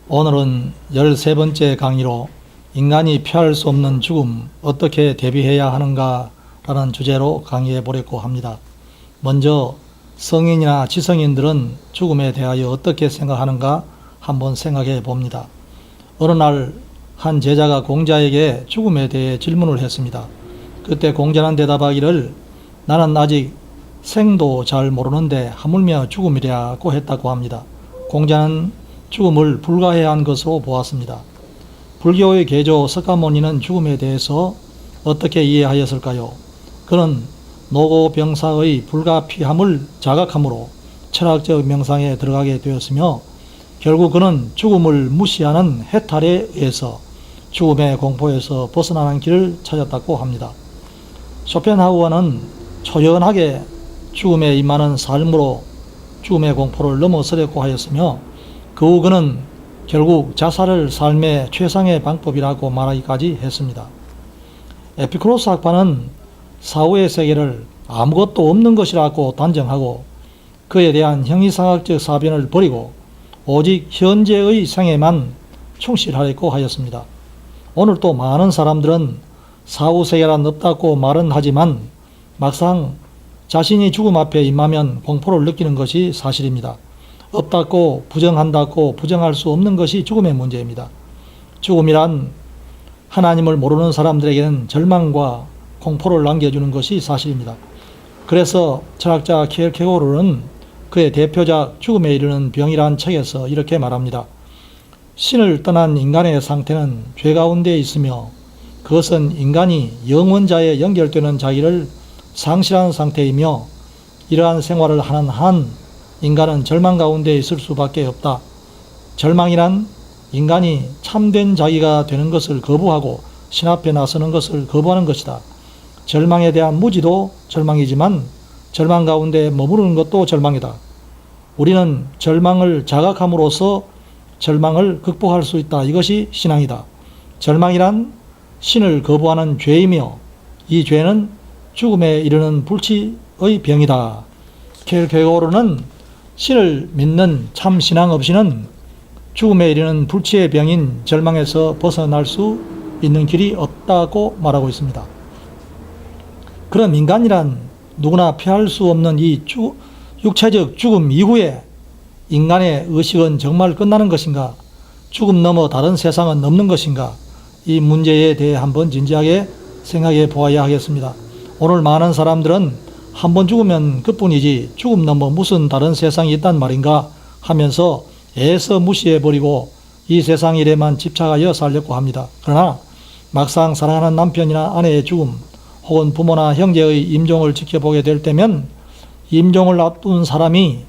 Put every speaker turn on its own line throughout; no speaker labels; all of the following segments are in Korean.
오늘은 13번째 강의로 인간이 피할 수 없는 죽음 어떻게 대비해야 하는가 라는 주제로 강의해 보려고 합니다. 먼저 성인이나 지성인들은 죽음에 대하여 어떻게 생각하는가 한번 생각해 봅니다. 어느 날 한 제자가 공자에게 죽음에 대해 질문을 했습니다. 그때 공자는 대답하기를 나는 아직 생도 잘 모르는데 하물며 죽음이랴고 했다고 합니다. 공자는 죽음을 불가해한 것으로 보았습니다. 불교의 계조 석가모니는 죽음에 대해서 어떻게 이해하였을까요? 그는 노고병사의 불가피함을 자각함으로 철학적 명상에 들어가게 되었으며 결국 그는 죽음을 무시하는 해탈에 의해서 죽음의 공포에서 벗어나는 길을 찾았다고 합니다. 쇼펜하우어는 초연하게 죽음에 임하는 삶으로 죽음의 공포를 넘어서려고 하였으며 그 후 그는 결국 자살을 삶의 최상의 방법이라고 말하기까지 했습니다. 에피쿠로스 학파는 사후의 세계를 아무것도 없는 것이라고 단정하고 그에 대한 형이상학적 사변을 버리고 오직 현재의 생에만 충실하려고 하였습니다. 오늘 또 많은 사람들은 사후세계란 없다고 말은 하지만 막상 자신이 죽음 앞에 임하면 공포를 느끼는 것이 사실입니다. 없다고 부정한다고 부정할 수 없는 것이 죽음의 문제입니다. 죽음이란 하나님을 모르는 사람들에게는 절망과 공포를 남겨주는 것이 사실입니다. 그래서 철학자 키엘케고르는 그의 대표작 죽음에 이르는 병이란 책에서 이렇게 말합니다. 신을 떠난 인간의 상태는 죄 가운데 있으며 그것은 인간이 영원자에 연결되는 자기를 상실한 상태이며 이러한 생활을 하는 한 인간은 절망 가운데 있을 수밖에 없다. 절망이란 인간이 참된 자기가 되는 것을 거부하고 신 앞에 나서는 것을 거부하는 것이다. 절망에 대한 무지도 절망이지만 절망 가운데 머무르는 것도 절망이다. 우리는 절망을 자각함으로써 절망을 극복할 수 있다. 이것이 신앙이다. 절망이란 신을 거부하는 죄이며 이 죄는 죽음에 이르는 불치의 병이다. 킬케고르는 신을 믿는 참 신앙 없이는 죽음에 이르는 불치의 병인 절망에서 벗어날 수 있는 길이 없다고 말하고 있습니다. 그럼 인간이란 누구나 피할 수 없는 이 육체적 죽음 이후에 인간의 의식은 정말 끝나는 것인가? 죽음 넘어 다른 세상은 없는 것인가? 이 문제에 대해 한번 진지하게 생각해 보아야 하겠습니다. 오늘 많은 사람들은 한번 죽으면 그뿐이지 죽음 넘어 무슨 다른 세상이 있단 말인가 하면서 애써 무시해버리고 이 세상 일에만 집착하여 살려고 합니다. 그러나 막상 사랑하는 남편이나 아내의 죽음 혹은 부모나 형제의 임종을 지켜보게 될 때면 임종을 앞둔 사람이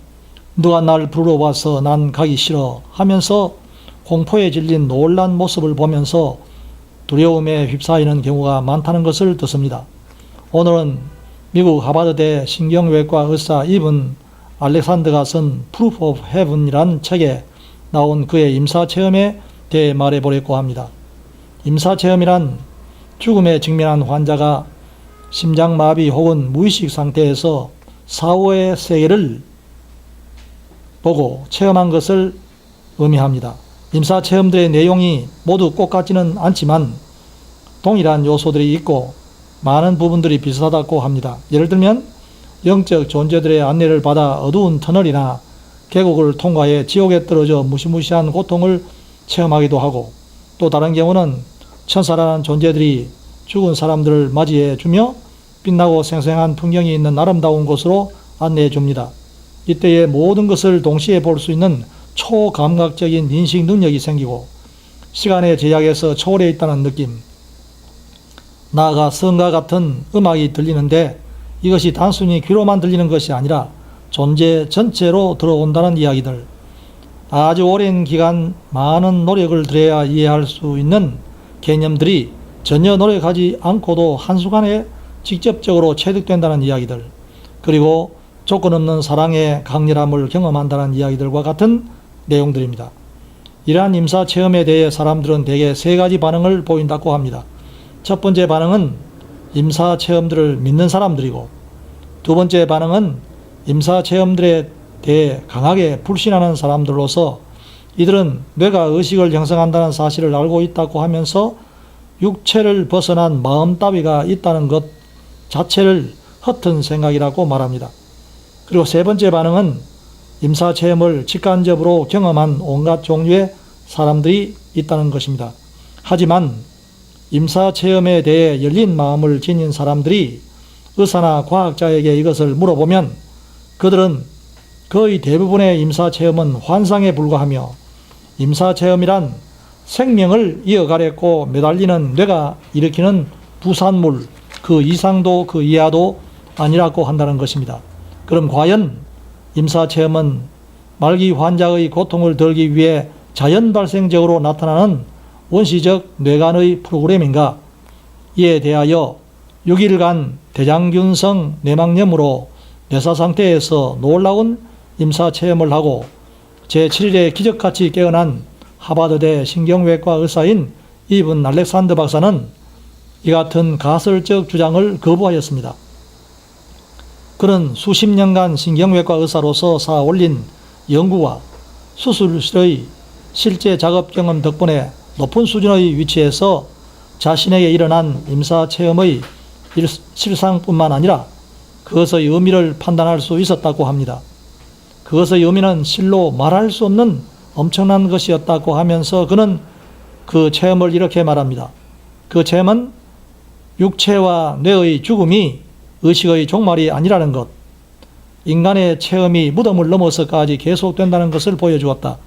누가 날 부르러 와서 난 가기 싫어 하면서 공포에 질린 놀란 모습을 보면서 두려움에 휩싸이는 경우가 많다는 것을 듣습니다. 오늘은 미국 하버드대 신경외과 의사 이븐 알렉산더가 쓴 Proof of Heaven이란 책에 나온 그의 임사체험에 대해 말해보려고 합니다. 임사체험이란 죽음에 직면한 환자가 심장마비 혹은 무의식 상태에서 사후의 세계를 보고 체험한 것을 의미합니다. 임사체험들의 내용이 모두 똑같지는 않지만 동일한 요소들이 있고 많은 부분들이 비슷하다고 합니다. 예를 들면 영적 존재들의 안내를 받아 어두운 터널이나 계곡을 통과해 지옥에 떨어져 무시무시한 고통을 체험하기도 하고 또 다른 경우는 천사라는 존재들이 죽은 사람들을 맞이해 주며 빛나고 생생한 풍경이 있는 아름다운 곳으로 안내해 줍니다. 이때에 모든 것을 동시에 볼 수 있는 초감각적인 인식 능력이 생기고 시간의 제약에서 초월해 있다는 느낌, 나아가 성과 같은 음악이 들리는데 이것이 단순히 귀로만 들리는 것이 아니라 존재 전체로 들어온다는 이야기들, 아주 오랜 기간 많은 노력을 들여야 이해할 수 있는 개념들이 전혀 노력하지 않고도 한순간에 직접적으로 체득된다는 이야기들, 그리고 조건 없는 사랑의 강렬함을 경험한다는 이야기들과 같은 내용들입니다. 이러한 임사체험에 대해 사람들은 대개 세 가지 반응을 보인다고 합니다. 첫 번째 반응은 임사체험들을 믿는 사람들이고 두 번째 반응은 임사체험들에 대해 강하게 불신하는 사람들로서 이들은 뇌가 의식을 형성한다는 사실을 알고 있다고 하면서 육체를 벗어난 마음 따위가 있다는 것 자체를 허튼 생각이라고 말합니다. 그리고 세 번째 반응은 임사체험을 직간접으로 경험한 온갖 종류의 사람들이 있다는 것입니다. 하지만 임사체험에 대해 열린 마음을 지닌 사람들이 의사나 과학자에게 이것을 물어보면 그들은 거의 대부분의 임사체험은 환상에 불과하며 임사체험이란 생명을 이어가려고 매달리는 뇌가 일으키는 부산물, 그 이상도 그 이하도 아니라고 한다는 것입니다. 그럼 과연 임사체험은 말기 환자의 고통을 덜기 위해 자연 발생적으로 나타나는 원시적 뇌간의 프로그램인가? 이에 대하여 6일간 대장균성 뇌막염으로 뇌사 상태에서 놀라운 임사체험을 하고 제7일에 기적같이 깨어난 하버드대 신경외과 의사인 이븐 알렉산더 박사는 이 같은 가설적 주장을 거부하였습니다. 그는 수십 년간 신경외과 의사로서 쌓아올린 연구와 수술실의 실제 작업 경험 덕분에 높은 수준의 위치에서 자신에게 일어난 임사체험의 실상뿐만 아니라 그것의 의미를 판단할 수 있었다고 합니다. 그것의 의미는 실로 말할 수 없는 엄청난 것이었다고 하면서 그는 그 체험을 이렇게 말합니다. 그 체험은 육체와 뇌의 죽음이 의식의 종말이 아니라는 것, 인간의 체험이 무덤을 넘어서까지 계속된다는 것을 보여주었다.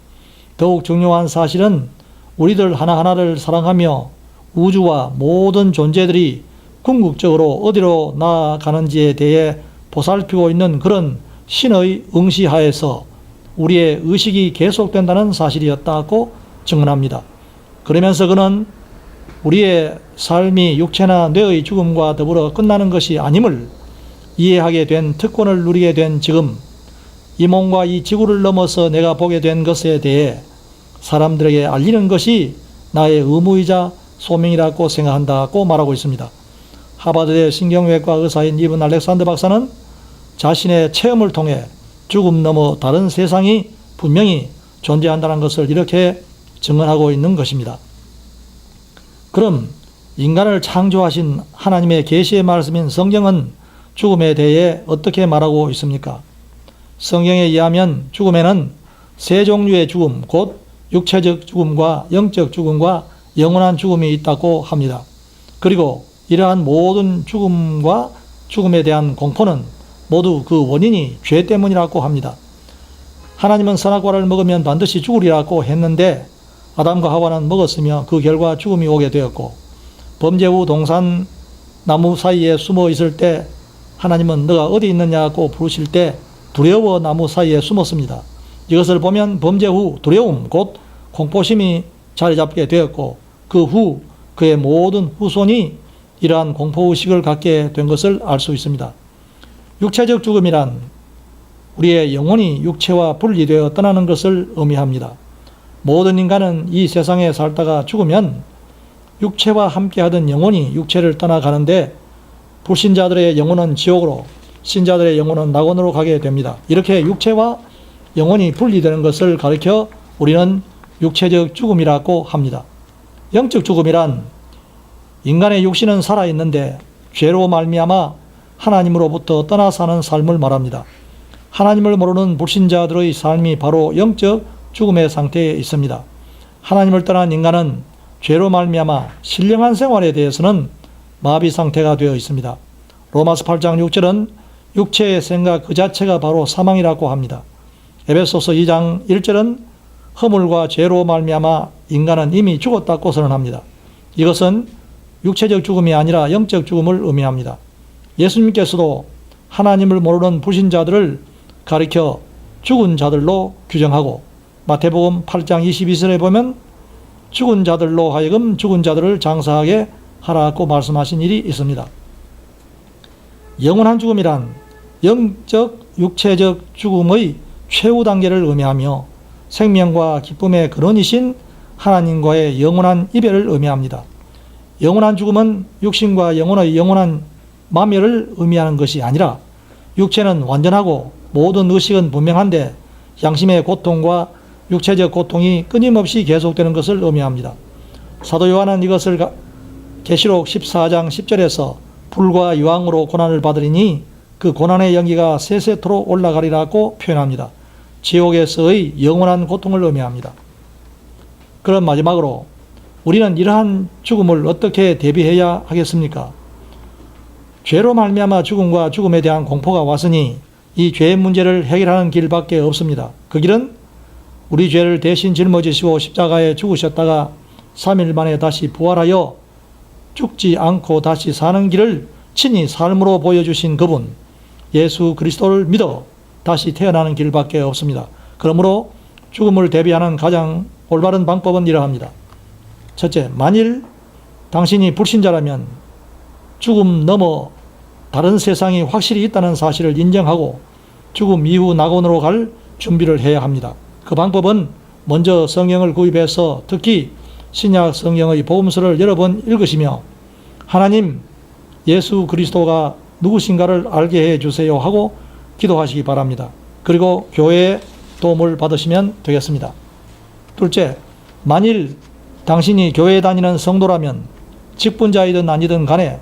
더욱 중요한 사실은 우리들 하나하나를 사랑하며 우주와 모든 존재들이 궁극적으로 어디로 나아가는지에 대해 보살피고 있는 그런 신의 응시하에서 우리의 의식이 계속된다는 사실이었다고 증언합니다. 그러면서 그는 우리의 삶이 육체나 뇌의 죽음과 더불어 끝나는 것이 아님을 이해하게 된 특권을 누리게 된 지금 이 몸과 이 지구를 넘어서 내가 보게 된 것에 대해 사람들에게 알리는 것이 나의 의무이자 소명이라고 생각한다고 말하고 있습니다. 하버드대 신경외과 의사인 이븐 알렉산더 박사는 자신의 체험을 통해 죽음 너머 다른 세상이 분명히 존재한다는 것을 이렇게 증언하고 있는 것입니다. 그럼 인간을 창조하신 하나님의 계시의 말씀인 성경은 죽음에 대해 어떻게 말하고 있습니까? 성경에 의하면 죽음에는 세 종류의 죽음, 곧 육체적 죽음과 영적 죽음과 영원한 죽음이 있다고 합니다. 그리고 이러한 모든 죽음과 죽음에 대한 공포는 모두 그 원인이 죄 때문이라고 합니다. 하나님은 선악과를 먹으면 반드시 죽으리라고 했는데 아담과 하와는 먹었으며 그 결과 죽음이 오게 되었고 범죄 후 동산 나무 사이에 숨어 있을 때 하나님은 너가 어디 있느냐고 부르실 때 두려워 나무 사이에 숨었습니다. 이것을 보면 범죄 후 두려움 곧 공포심이 자리 잡게 되었고 그 후 그의 모든 후손이 이러한 공포의식을 갖게 된 것을 알 수 있습니다. 육체적 죽음이란 우리의 영혼이 육체와 분리되어 떠나는 것을 의미합니다. 모든 인간은 이 세상에 살다가 죽으면 육체와 함께하던 영혼이 육체를 떠나가는데 불신자들의 영혼은 지옥으로, 신자들의 영혼은 낙원으로 가게 됩니다. 이렇게 육체와 영혼이 분리되는 것을 가리켜 우리는 육체적 죽음이라고 합니다. 영적 죽음이란 인간의 육신은 살아있는데 죄로 말미암아 하나님으로부터 떠나 사는 삶을 말합니다. 하나님을 모르는 불신자들의 삶이 바로 영적 죽음의 상태에 있습니다. 하나님을 떠난 인간은 죄로 말미암아 신령한 생활에 대해서는 마비 상태가 되어 있습니다. 로마서 8장 6절은 육체의 생각 그 자체가 바로 사망이라고 합니다. 에베소서 2장 1절은 허물과 죄로 말미암아 인간은 이미 죽었다고 선언합니다. 이것은 육체적 죽음이 아니라 영적 죽음을 의미합니다. 예수님께서도 하나님을 모르는 불신자들을 가리켜 죽은 자들로 규정하고 마태복음 8장 22절에 보면 죽은 자들로 하여금 죽은 자들을 장사하게 하라고 말씀하신 일이 있습니다. 영원한 죽음이란 영적, 육체적 죽음의 최후 단계를 의미하며 생명과 기쁨의 근원이신 하나님과의 영원한 이별을 의미합니다. 영원한 죽음은 육신과 영혼의 영원한 마멸을 의미하는 것이 아니라 육체는 완전하고 모든 의식은 분명한데 양심의 고통과 육체적 고통이 끊임없이 계속되는 것을 의미합니다. 사도 요한은 이것을 계시록 14장 10절에서 불과 유황으로 고난을 받으리니 그 고난의 연기가 세세토록 올라가리라고 표현합니다. 지옥에서의 영원한 고통을 의미합니다. 그럼 마지막으로 우리는 이러한 죽음을 어떻게 대비해야 하겠습니까? 죄로 말미암아 죽음과 죽음에 대한 공포가 왔으니 이 죄의 문제를 해결하는 길밖에 없습니다. 그 길은 우리 죄를 대신 짊어지시고 십자가에 죽으셨다가 3일 만에 다시 부활하여 죽지 않고 다시 사는 길을 친히 삶으로 보여주신 그분 예수 그리스도를 믿어 다시 태어나는 길밖에 없습니다. 그러므로 죽음을 대비하는 가장 올바른 방법은 이러합니다. 첫째, 만일 당신이 불신자라면 죽음 넘어 다른 세상이 확실히 있다는 사실을 인정하고 죽음 이후 낙원으로 갈 준비를 해야 합니다. 그 방법은 먼저 성경을 구입해서 특히 신약 성경의 복음서를 여러 번 읽으시며 하나님, 예수 그리스도가 누구신가를 알게 해 주세요 하고 기도하시기 바랍니다. 그리고 교회의 도움을 받으시면 되겠습니다. 둘째, 만일 당신이 교회에 다니는 성도라면 직분자이든 아니든 간에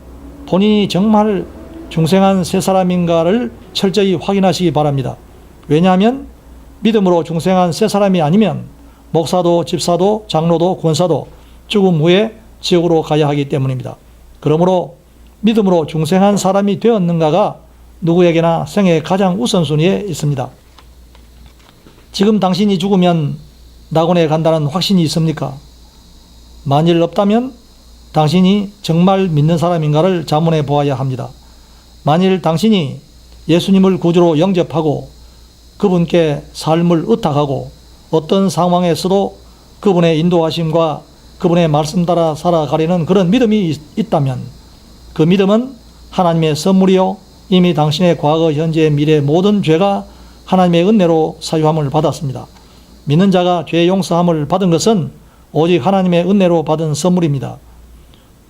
본인이 정말 중생한 새 사람인가를 철저히 확인하시기 바랍니다. 왜냐하면 믿음으로 중생한 새 사람이 아니면 목사도 집사도 장로도 권사도 죽음 후에 지옥으로 가야 하기 때문입니다. 그러므로 믿음으로 중생한 사람이 되었는가가 누구에게나 생애의 가장 우선순위에 있습니다. 지금 당신이 죽으면 낙원에 간다는 확신이 있습니까? 만일 없다면 당신이 정말 믿는 사람인가를 자문해 보아야 합니다. 만일 당신이 예수님을 구주로 영접하고 그분께 삶을 의탁하고 어떤 상황에서도 그분의 인도하심과 그분의 말씀 따라 살아가려는 그런 믿음이 있다면 그 믿음은 하나님의 선물이요 이미 당신의 과거, 현재, 미래 모든 죄가 하나님의 은혜로 사유함을 받았습니다. 믿는 자가 죄 용서함을 받은 것은 오직 하나님의 은혜로 받은 선물입니다.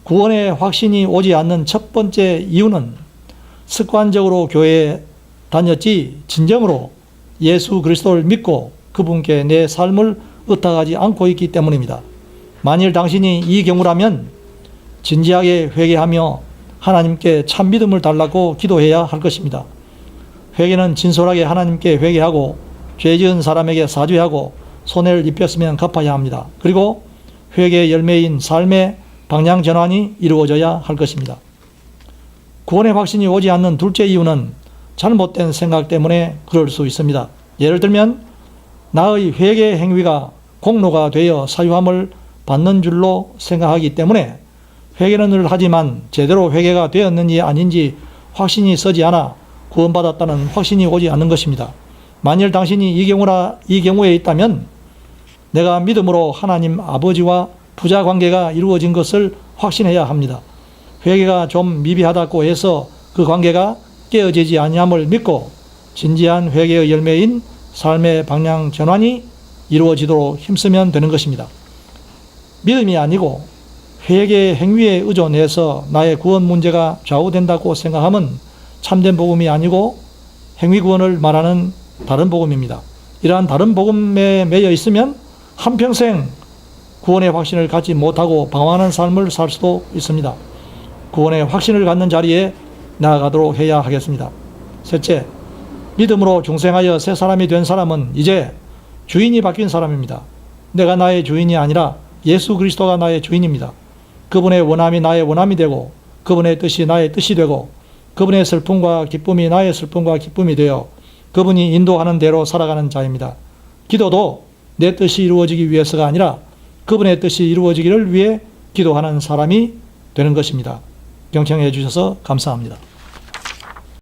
구원의 확신이 오지 않는 첫 번째 이유는 습관적으로 교회에 다녔지 진정으로 예수 그리스도를 믿고 그분께 내 삶을 의탁하지 않고 있기 때문입니다. 만일 당신이 이 경우라면 진지하게 회개하며 하나님께 참 믿음을 달라고 기도해야 할 것입니다. 회개는 진솔하게 하나님께 회개하고 죄 지은 사람에게 사죄하고 손해를 입혔으면 갚아야 합니다. 그리고 회개의 열매인 삶의 방향 전환이 이루어져야 할 것입니다. 구원의 확신이 오지 않는 둘째 이유는 잘못된 생각 때문에 그럴 수 있습니다. 예를 들면 나의 회개 행위가 공로가 되어 사유함을 받는 줄로 생각하기 때문에 회개는 늘 하지만 제대로 회개가 되었는지 아닌지 확신이 서지 않아 구원받았다는 확신이 오지 않는 것입니다. 만일 당신이 이 경우에 있다면 내가 믿음으로 하나님 아버지와 부자 관계가 이루어진 것을 확신해야 합니다. 회개가 좀 미비하다고 해서 그 관계가 깨어지지 아니함을 믿고 진지한 회개의 열매인 삶의 방향 전환이 이루어지도록 힘쓰면 되는 것입니다. 믿음이 아니고 회개의 행위에 의존해서 나의 구원 문제가 좌우된다고 생각하면 참된 복음이 아니고 행위 구원을 말하는 다른 복음입니다. 이러한 다른 복음에 매여 있으면 한평생 구원의 확신을 갖지 못하고 방황하는 삶을 살 수도 있습니다. 구원의 확신을 갖는 자리에 나아가도록 해야 하겠습니다. 셋째, 믿음으로 중생하여 새 사람이 된 사람은 이제 주인이 바뀐 사람입니다. 내가 나의 주인이 아니라 예수 그리스도가 나의 주인입니다. 그분의 원함이 나의 원함이 되고 그분의 뜻이 나의 뜻이 되고 그분의 슬픔과 기쁨이 나의 슬픔과 기쁨이 되어 그분이 인도하는 대로 살아가는 자입니다. 기도도 내 뜻이 이루어지기 위해서가 아니라 그분의 뜻이 이루어지기를 위해 기도하는 사람이 되는 것입니다. 경청해 주셔서 감사합니다.